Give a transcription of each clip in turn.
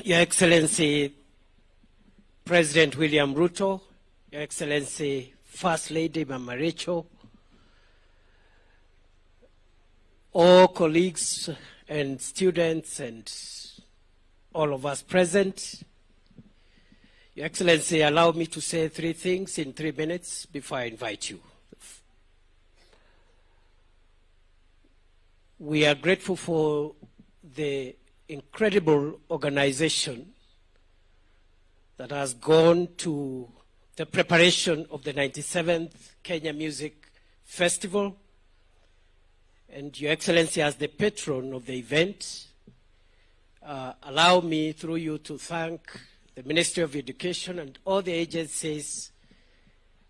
Your Excellency, President William Ruto, Your Excellency, First Lady Mama Rachel, all colleagues and students and all of us present. Your Excellency, allow me to say 3 things in 3 minutes before I invite you. We are grateful for the incredible organization that has gone to the preparation of the 97th Kenya Music Festival. And Your Excellency, as the patron of the event, allow me through you to thank the Ministry of Education and all the agencies,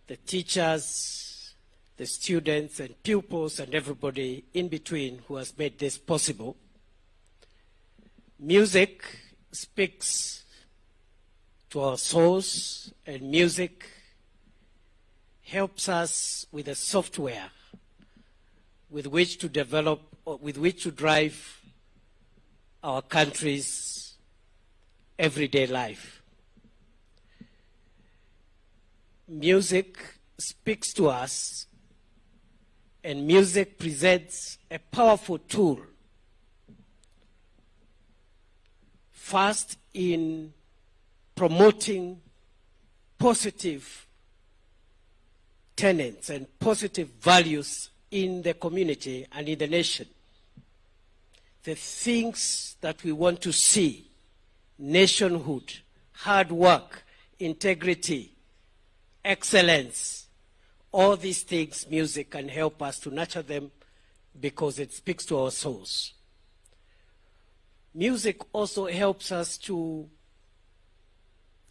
the teachers, the students and pupils and everybody in between who has made this possible. Music speaks to our souls, and music helps us with the software with which to develop, or with which to drive our country's everyday life. Music speaks to us, and music presents a powerful tool. First, in promoting positive tenets and positive values in the community and in the nation. The things that we want to see: nationhood, hard work, integrity, excellence. All these things, music can help us to nurture them because it speaks to our souls. Music also helps us to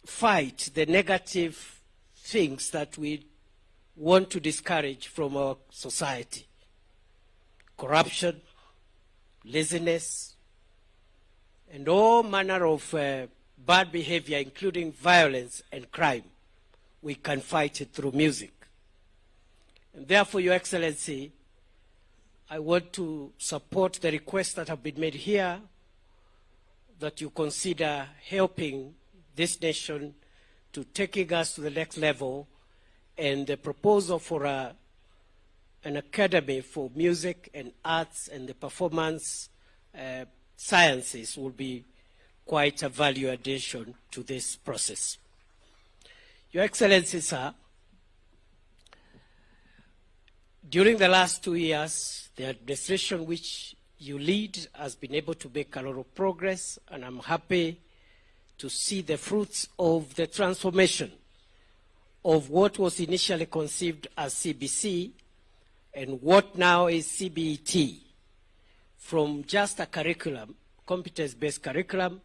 fight the negative things that we want to discourage from our society: corruption, laziness, and all manner of bad behavior, including violence and crime. We can fight it through music. And therefore, Your Excellency, I want to support the requests that have been made here, that you consider helping this nation to taking us to the next level, and the proposal for an academy for music and arts and the performance sciences will be quite a value addition to this process. Your Excellency, sir, during the last 2 years, the administration which you lead has been able to make a lot of progress, and I'm happy to see the fruits of the transformation of what was initially conceived as CBC and what now is CBET, from just a curriculum, competence-based curriculum,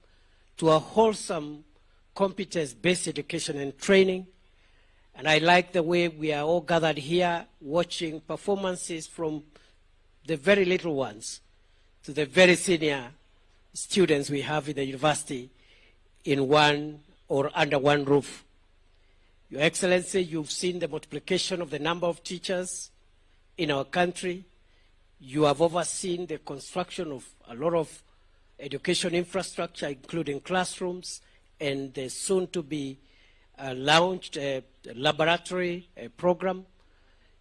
to a wholesome competence-based education and training. And I like the way we are all gathered here watching performances from the very little ones to the very senior students we have in the university in one or under one roof. Your Excellency, you've seen the multiplication of the number of teachers in our country. You have overseen the construction of a lot of education infrastructure, including classrooms, and the soon-to-be launched laboratory program.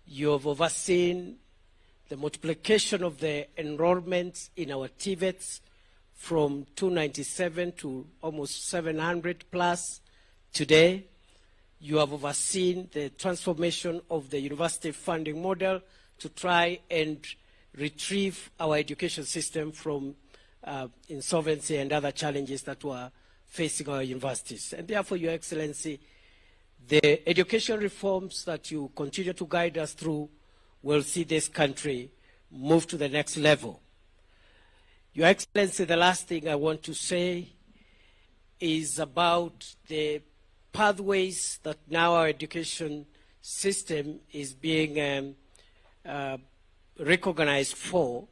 You have overseen the multiplication of the enrollments in our TVETs from 297 to almost 700 plus today. You have overseen the transformation of the university funding model to try and retrieve our education system from insolvency and other challenges that were facing our universities. And therefore, Your Excellency, the education reforms that you continue to guide us through will see this country move to the next level. Your Excellency, the last thing I want to say is about the pathways that now our education system is being recognized for.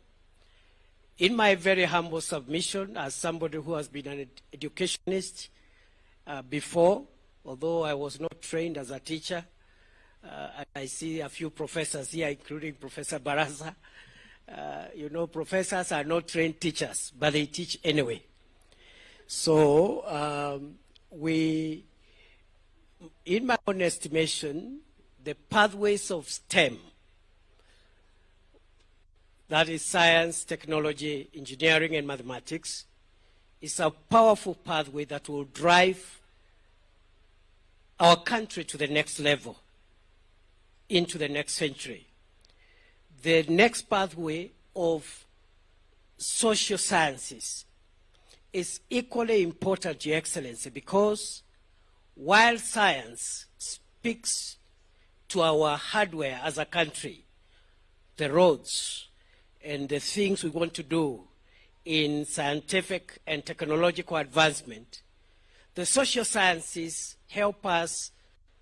In my very humble submission, as somebody who has been an educationist before, although I was not trained as a teacher, I see a few professors here, including Professor Baraza. You know, professors are not trained teachers, but they teach anyway. So in my own estimation, the pathways of STEM, that is science, technology, engineering, and mathematics, is a powerful pathway that will drive our country to the next level, into the next century. The next pathway of social sciences is equally important, Your Excellency, because while science speaks to our hardware as a country, the roads and the things we want to do in scientific and technological advancement, the social sciences help us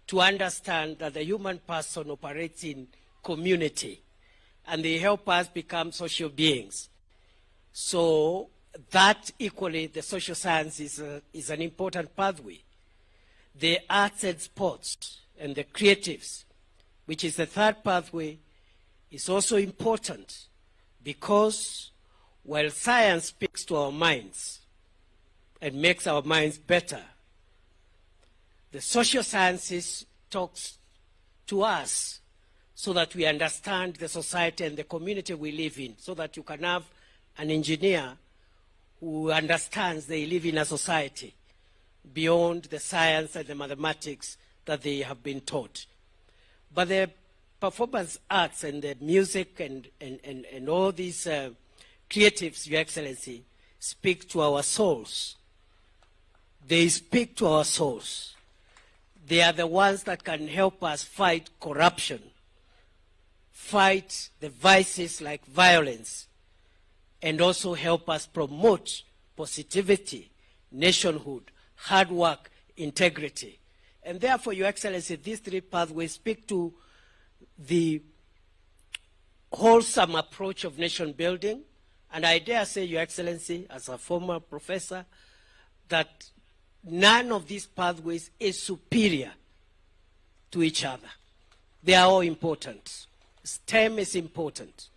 to understand that the human person operates in community, and they help us become social beings. So that equally, the social sciences is an important pathway. The arts and sports and the creatives, which is the third pathway, is also important because while science speaks to our minds and makes our minds better, the social sciences talks to us so that we understand the society and the community we live in, so that you can have an engineer who understands they live in a society beyond the science and the mathematics that they have been taught. But the performance arts and the music and all these creatives, Your Excellency, speak to our souls. They speak to our souls. They are the ones that can help us fight corruption, fight the vices like violence, and also help us promote positivity, nationhood, hard work, integrity. And therefore, Your Excellency, these three pathways speak to the wholesome approach of nation building. And I dare say, Your Excellency, as a former professor, that none of these pathways is superior to each other. They are all important. STEM is important.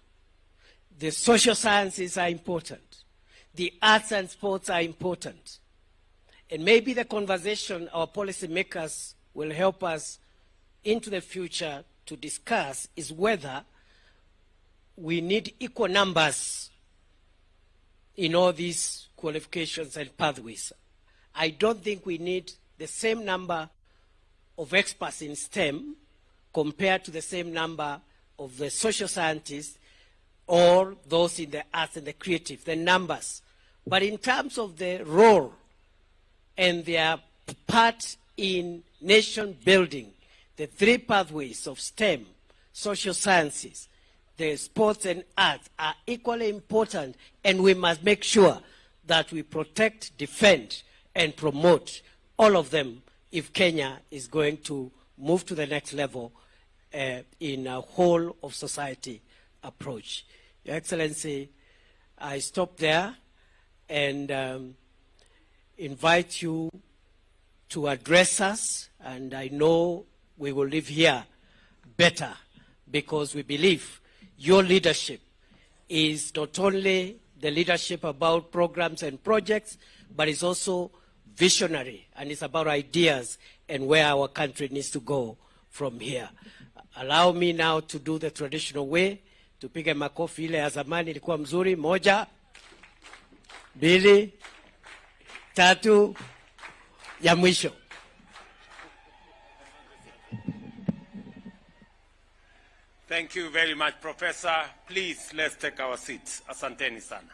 The social sciences are important. The arts and sports are important. And maybe the conversation our policymakers will help us into the future to discuss is whether we need equal numbers in all these qualifications and pathways. I don't think we need the same number of experts in STEM compared to the same number of the social scientists or those in the arts and the creative, the numbers. But in terms of the role and their part in nation building, the three pathways of STEM, social sciences, the sports and arts are equally important, and we must make sure that we protect, defend, and promote all of them if Kenya is going to move to the next level in a whole of society approach. Your Excellency, I stop there and invite you to address us, and I know we will live here better because we believe your leadership is not only the leadership about programs and projects, but it's also visionary, and it's about ideas and where our country needs to go from here. Allow me now to do the traditional way. Tupige makofi ile ya zamani ilikuwa mzuri. Moja, mbili, tatu, ya mwisho. Thank you very much, Professor. Please, let's take our seats. Asanteni sana.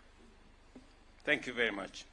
Thank you very much.